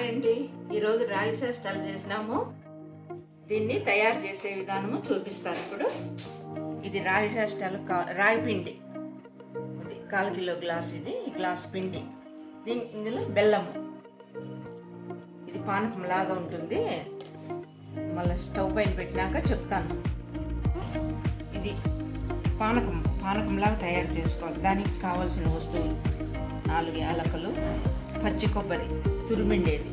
అండి ఈరోజు రాగి శాస్త్రాలు చేసినాము. దీన్ని తయారు చేసే విధానము చూపిస్తాను ఇప్పుడు. ఇది రాగి శాస్త్రాలు రాగి పిండి, ఇది 1/4 కిలో గ్లాస్, ఇది గ్లాస్ పిండి. ఇందులో బెల్లము, ఇది పానకం లాగా ఉంటుంది. మళ్ళీ స్టవ్ పైన పెట్టినాక చెప్తాను. ఇది పానకం లాగా తయారు చేసుకోవాలి. దానికి కావాల్సిన వస్తువులు 4 యాలకులు, పచ్చి కొబ్బరి తురిమిండేది,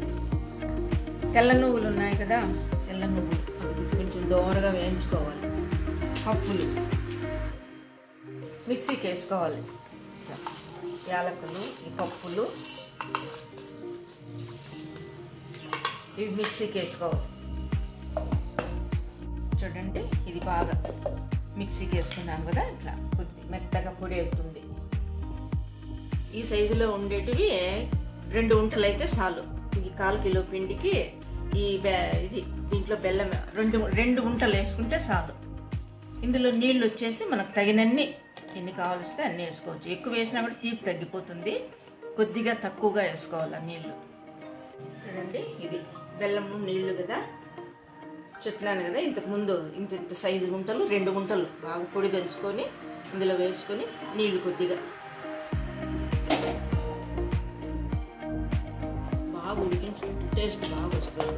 తెల్ల నువ్వులు ఉన్నాయి కదా, తెల్ల నువ్వులు కొంచెం దోరగా వేయించుకోవాలి, పప్పులు మిక్సీకి వేసుకోవాలి, యాలకులు, ఈ పప్పులు ఇవి మిక్సీకి వేసుకోవాలి. చూడండి, ఇది బాగా మిక్సీకి వేసుకున్నాను కదా, ఇట్లా కొద్ది మెత్తగా పొడి అవుతుంది. ఈ సైజులో ఉండేటివి 2 ఉంటలు అయితే చాలు. ఈ 1/4 కిలో పిండికి ఇది దీంట్లో బెల్లం 2 ఉంటలు వేసుకుంటే చాలు. ఇందులో నీళ్ళు వచ్చేసి మనకు తగినన్ని, ఎన్ని కావాల్సితే అన్ని వేసుకోవచ్చు. ఎక్కువ వేసినా కూడా తీపి తగ్గిపోతుంది. కొద్దిగా తక్కువగా వేసుకోవాలి నీళ్ళు. చూడండి, ఇది బెల్లము నీళ్లు కదా, చెప్పినాను కదా ఇంతకుముందు. ఇంత సైజు గుంటలు 2 గుంటలు బాగా పొడి దంచుకొని ఇందులో వేసుకొని నీళ్లు కొద్దిగా బాగా ఉడికించుకుంటే టేస్ట్ బాగా వస్తుంది.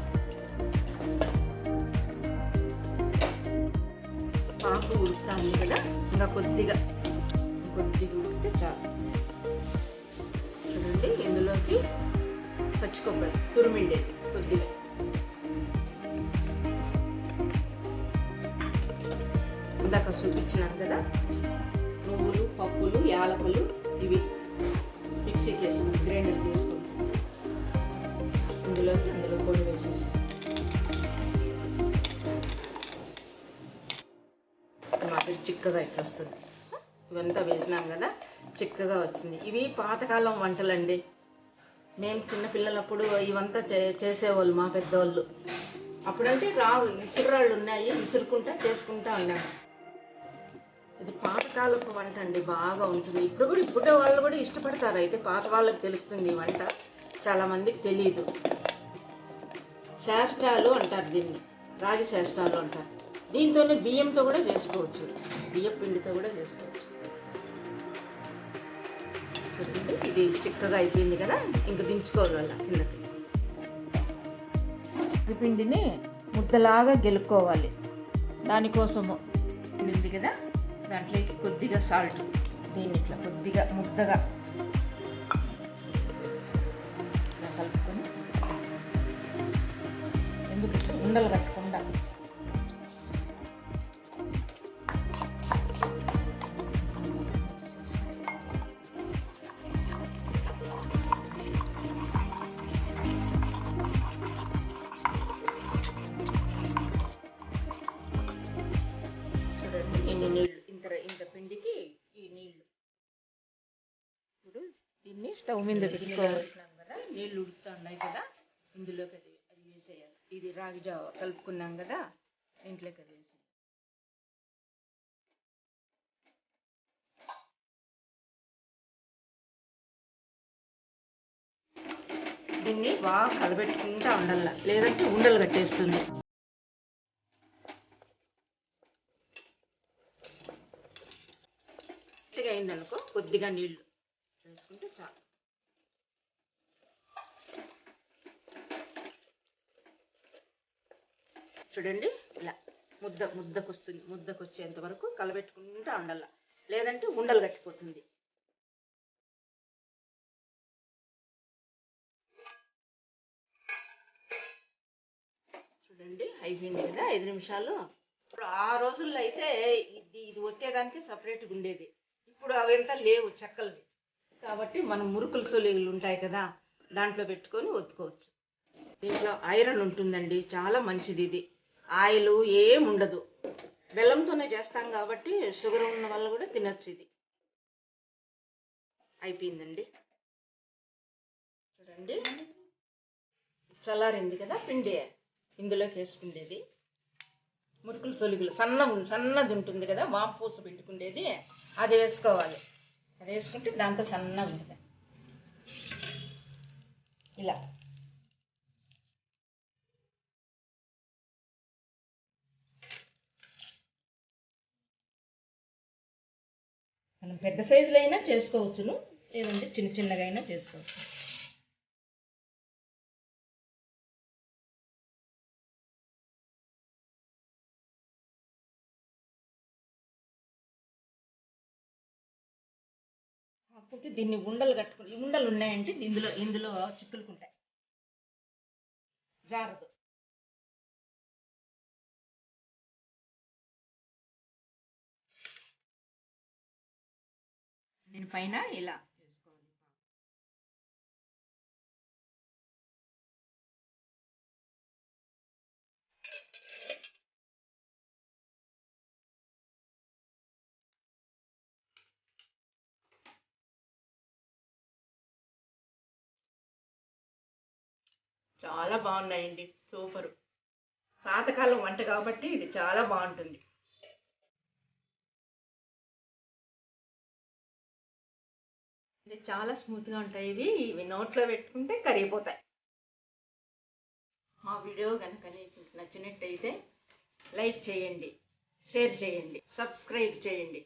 బాగా ఉడుకుతా ఉంది కదా, ఇంకా కొద్దిగా ఉడికితే చాలు. చూడండి, ఇందులోకి పచ్చి కొబ్బరి తురిమిండేది కొద్దిగా, ఇందాక చూపించినాను కదా, నువ్వులు, పప్పులు, యాలకులు ఇవి మిక్సీకి వేసుకుని గ్రైండర్ తీసుకుంటాం. అందులో పొడి వేసేసి మాకు చిక్కగా ఇట్లా వస్తుంది. ఇవంతా వేసినాం కదా, చిక్కగా వచ్చింది. ఇవి పాతకాలం వంటలండి. మేము చిన్నపిల్లలప్పుడు ఇవంతా చేసేవాళ్ళు మా పెద్దవాళ్ళు. అప్పుడంటే విసురాళ్ళు ఉన్నాయి, విసురుకుంటా చేసుకుంటా ఉన్నాము. ఇది పాతకాలపు వంట అండి, బాగా ఉంటుంది. ఇప్పుడు వాళ్ళు కూడా ఇష్టపడతారు. అయితే పాత వాళ్ళకి తెలుస్తుంది ఈ వంట, చాలా మందికి తెలియదు. శాస్త్రాలు అంటారు దీన్ని, రాగి శాస్త్రాలు అంటారు. దీంతోనే బియ్యంతో కూడా చేసుకోవచ్చు, బియ్యం పిండితో కూడా చేసుకోవచ్చు. ఇది చిక్కగా అయిపోయింది కదా, ఇంక దించుకోవాలి అలా కిందకి. ఈ పిండిని ముద్దలాగా గెలుక్కోవాలి. దానికోసము ఉంది కదా, దాంట్లోకి కొద్దిగా సాల్ట్, దీన్ని ఇట్లా కొద్దిగా ముద్దగా కలుపుకొని, ఎందుకు ఇట్లా ఉండలు కట్టకుండా నీళ్ళు, ఇంత పిండికి ఈ నీళ్లు. ఇప్పుడు దీన్ని స్టవ్ మీద పెట్టుకోవాల్సినాం కదా, నీళ్లు ఉడుకుతా ఉన్నాయి కదా, ఇందులోకి అది వేసేయాలి. ఇది రాగి జావ కలుపుకున్నాం కదా, ఇంట్లోకి అది వేసేయాలి. దీన్ని బాగా కలబెట్టుకుంటా ఉండాల, లేదంటే ఉండలు కట్టేస్తుంది. అయిందనుకో, కొద్దిగా నీళ్లు వేసుకుంటే చాలు. చూడండి, ఇలా ముద్దకొచ్చేంత వరకు కలబెట్టుకుంటా ఉండాల, లేదంటే ఉండలు కట్టిపోతుంది. చూడండి, అయిపోయింది కదా 5 నిమిషాలు. ఇప్పుడు ఆ రోజుల్లో అయితే ఇది వచ్చేదానికి సపరేట్గా ఉండేది. ఇప్పుడు అవంతా లేవు, చెక్కలవి. కాబట్టి మనం మురుకులు సొలిగులు ఉంటాయి కదా, దాంట్లో పెట్టుకొని ఒత్తుకోవచ్చు. దీంట్లో ఐరన్ ఉంటుందండి, చాలా మంచిది. ఇది ఆయిల్ ఏం ఉండదు. బెల్లంతోనే చేస్తాం కాబట్టి షుగర్ ఉన్న వాళ్ళు కూడా తినచ్చు. ఇది అయిపోయిందండి. చూడండి, చల్లారింది కదా పిండి, ఇందులోకి వేసుకుండేది. మురుకులు సొలిగులు సన్నది ఉంటుంది కదా, వాంపూస పెట్టుకుండేది, అది వేసుకోవాలి. అది వేసుకుంటే దాంతో సన్నగా ఉంటుంది ఇలా. పెద్ద సైజులో అయినా చేసుకోవచ్చును, లేదంటే చిన్న చిన్నగా అయినా చేసుకోవచ్చు. కాకపోతే దీన్ని ఉండలు కట్టుకుని, ఉండలు ఉన్నాయంటే ఇందులో చిక్కులుకుంటాయి, జారదు. దీనిపైన ఇలా చేసుకోవాలి. చాలా బాగున్నాయండి, సూపరు. పాతకాలం వంట కాబట్టి ఇది చాలా బాగుంటుంది. ఇది చాలా స్మూత్గా ఉంటాయి. ఇవి నోట్లో పెట్టుకుంటే కరిగిపోతాయి. మా వీడియో కనుక మీకు నచ్చినట్టయితే లైక్ చేయండి, షేర్ చేయండి, సబ్స్క్రైబ్ చేయండి.